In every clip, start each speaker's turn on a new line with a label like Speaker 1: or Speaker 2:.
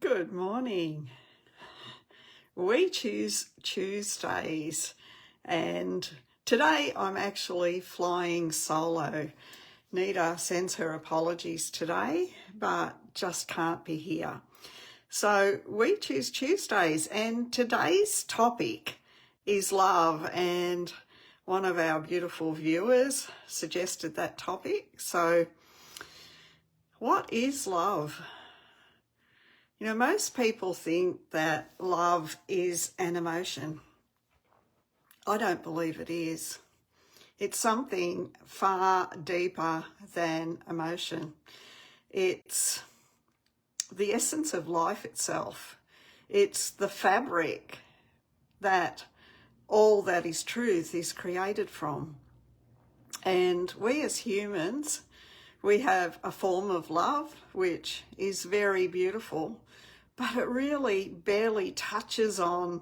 Speaker 1: Good morning. We choose Tuesdays, and today I'm actually flying solo. Nita sends her apologies today, but just can't be here. So we choose Tuesdays, and today's topic is love, and one of our beautiful viewers suggested that topic. So what is love? You know, most people think that love is an emotion. I don't believe it is. It's something far deeper than emotion. It's the essence of life itself. It's the fabric that all that is truth is created from. And we as humans, we have a form of love which is very beautiful, but it really barely touches on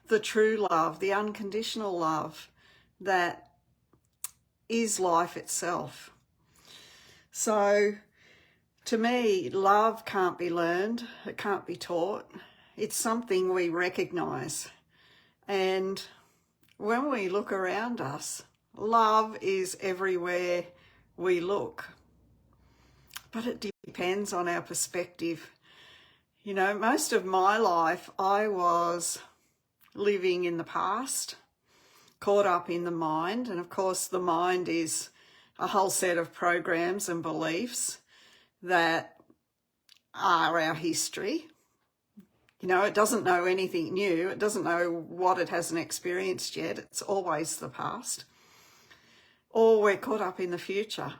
Speaker 1: the true love, the unconditional love that is life itself. So to me, love can't be learned, it can't be taught. It's something we recognize. And when we look around us, love is everywhere we look. But it depends on our perspective. You know, most of my life I was living in the past, caught up in the mind. And of course, the mind is a whole set of programs and beliefs that are our history. You know, it doesn't know anything new. It doesn't know what it hasn't experienced yet. It's always the past. Or we're caught up in the future,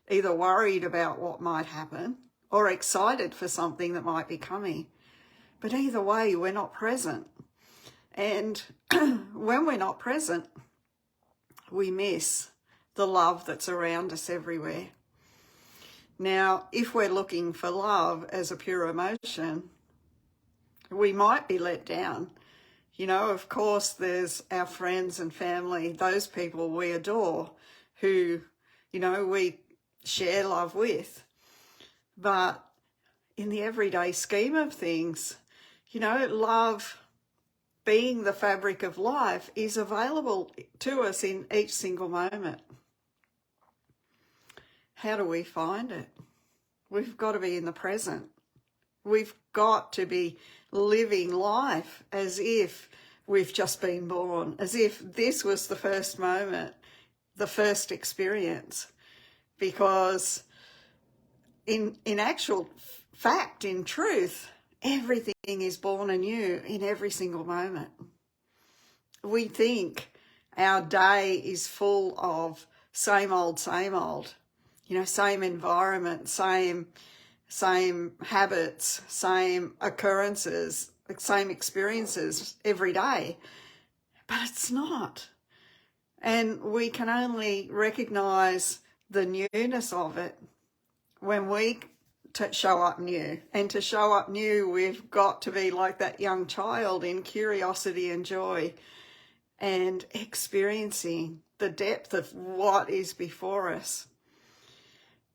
Speaker 1: either worried about what might happen or excited for something that might be coming. But either way, we're not present. And when we're not present, we miss the love that's around us everywhere. Now, if we're looking for love as a pure emotion, we might be let down. You know, of course, there's our friends and family, those people we adore, who, you know, we share love with. But in the everyday scheme of things, you know, love, being the fabric of life, is available to us in each single moment. How do we find it? We've got to be in the present. We've got to be living life as if we've just been born, as if this was the first moment, the first experience. Because in actual fact, in truth, everything is born anew in every single moment. We think our day is full of same old, you know, same environment, same habits, same occurrences, same experiences every day. But it's not. And we can only recognize the newness of it when we show up new. And to show up new, we've got to be like that young child in curiosity and joy and experiencing the depth of what is before us.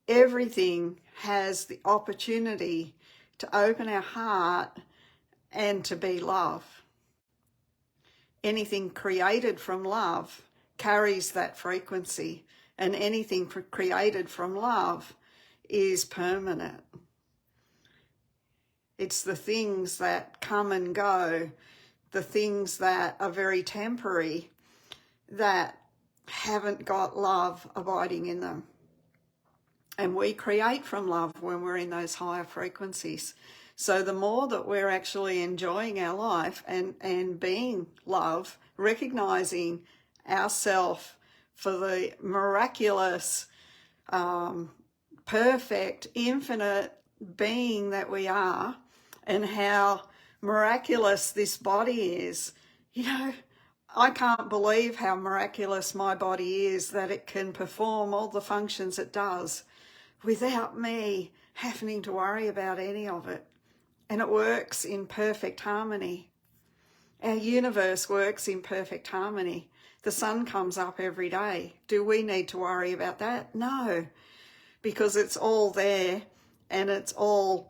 Speaker 1: Everything has the opportunity to open our heart and to be love. Anything created from love carries that frequency, and anything created from love is permanent. It's the things that come and go, the things that are very temporary, that haven't got love abiding in them. And we create from love when we're in those higher frequencies. So the more that we're actually enjoying our life and being love, recognizing ourselves for the miraculous, perfect, infinite being that we are, and how miraculous this body is. You know, I can't believe how miraculous my body is, that it can perform all the functions it does without me having to worry about any of it. And it works in perfect harmony. Our universe works in perfect harmony. The sun comes up every day. Do we need to worry about that? No, because it's all there and it's all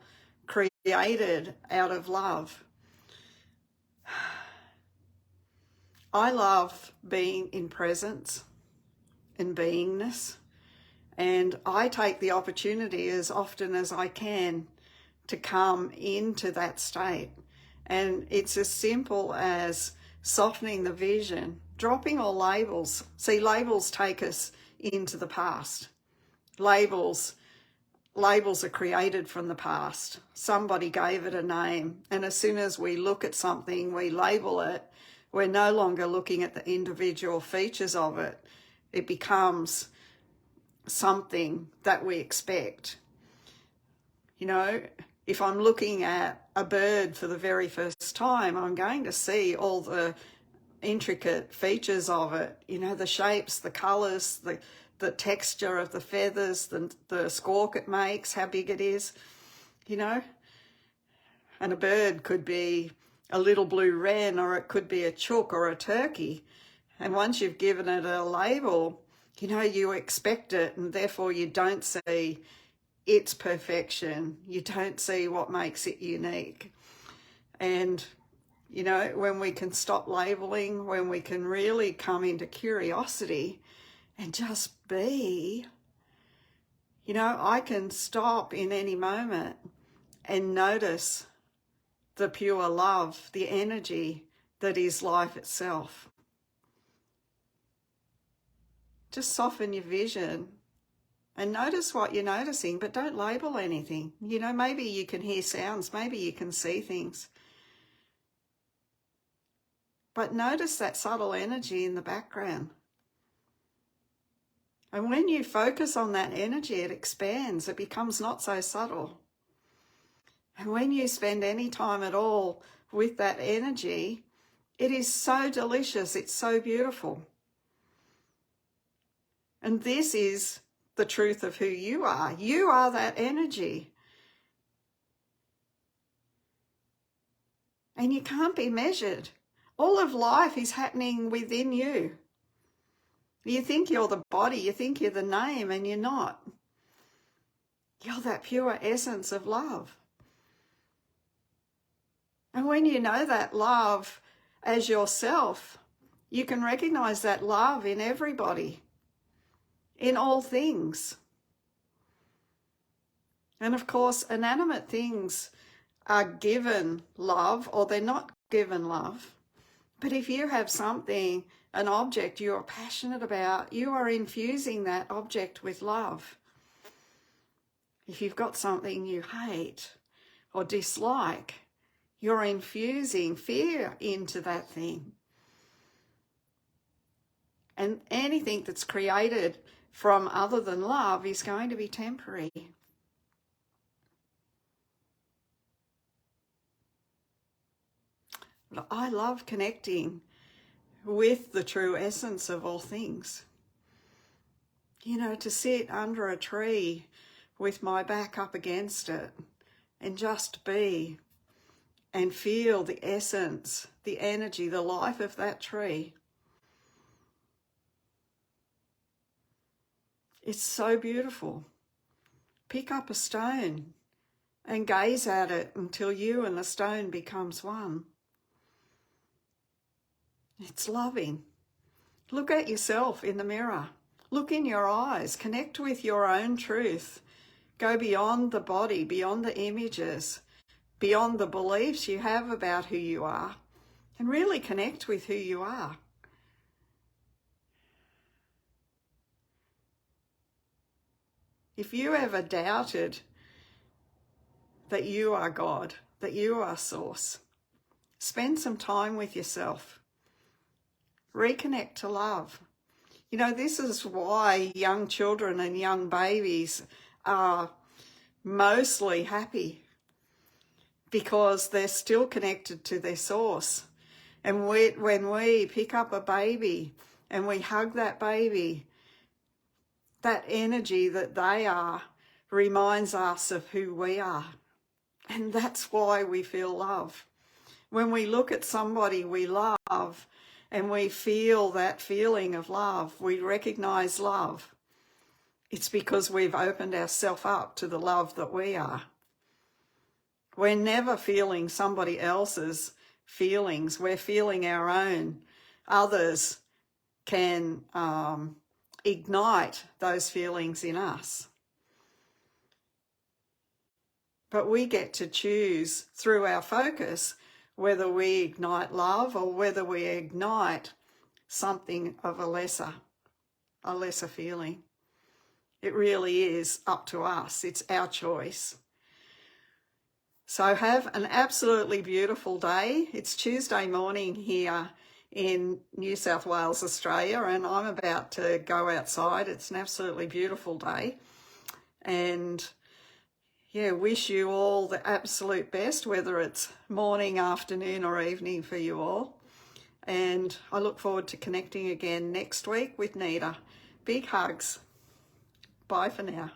Speaker 1: created out of love. I love being in presence and beingness, and I take the opportunity as often as I can to come into that state. And it's as simple as softening the vision, dropping all labels. See, labels take us into the past. Labels are created from the past. Somebody gave it a name, and as soon as we look at something, we label it. We're no longer looking at the individual features of it. It becomes something that we expect. You know, if I'm looking at a bird for the very first time, I'm going to see all the intricate features of it. You know, the shapes, the colours, the texture of the feathers, the squawk it makes, how big it is, you know. And a bird could be a little blue wren, or it could be a chook or a turkey. And once you've given it a label, you know, you expect it, and therefore you don't see its perfection. You don't see what makes it unique. And, you know, when we can stop labeling, when we can really come into curiosity and just be, you know, I can stop in any moment and notice the pure love, the energy that is life itself. Just soften your vision and notice what you're noticing, but don't label anything. You know, maybe you can hear sounds, maybe you can see things. But notice that subtle energy in the background. And when you focus on that energy, it expands, it becomes not so subtle. And when you spend any time at all with that energy, it is so delicious, it's so beautiful. And this is the truth of who you are. You are that energy. And you can't be measured. All of life is happening within you. You think you're the body, you think you're the name, and you're not. You're that pure essence of love. And when you know that love as yourself, you can recognize that love in everybody, in all things. And of course, inanimate things are given love, or they're not given love. But if you have something, an object you're passionate about, you are infusing that object with love. If you've got something you hate or dislike, you're infusing fear into that thing. And anything that's created from other than love is going to be temporary. I love connecting with the true essence of all things. You know, to sit under a tree with my back up against it and just be and feel the essence, the energy, the life of that tree. It's so beautiful. Pick up a stone and gaze at it until you and the stone becomes one. It's loving. Look at yourself in the mirror. Look in your eyes. Connect with your own truth. Go beyond the body, beyond the images, beyond the beliefs you have about who you are, and really connect with who you are. If you ever doubted that you are God, that you are Source, spend some time with yourself. Reconnect to love. You know, this is why young children and young babies are mostly happy, because they're still connected to their source. And when we pick up a baby and we hug that baby, that energy that they are reminds us of who we are. And that's why we feel love. When we look at somebody we love and we feel that feeling of love, we recognize love. It's because we've opened ourselves up to the love that we are. We're never feeling somebody else's feelings. We're feeling our own. Others can ignite those feelings in us. But we get to choose through our focus whether we ignite love or whether we ignite something of a lesser feeling. It really is up to us. It's our choice. So have an absolutely beautiful day. It's Tuesday morning here in New South Wales, Australia, and I'm about to go outside. It's an absolutely beautiful day. And yeah, wish you all the absolute best, whether it's morning, afternoon or evening for you all. And I look forward to connecting again next week with Nita. Big hugs. Bye for now.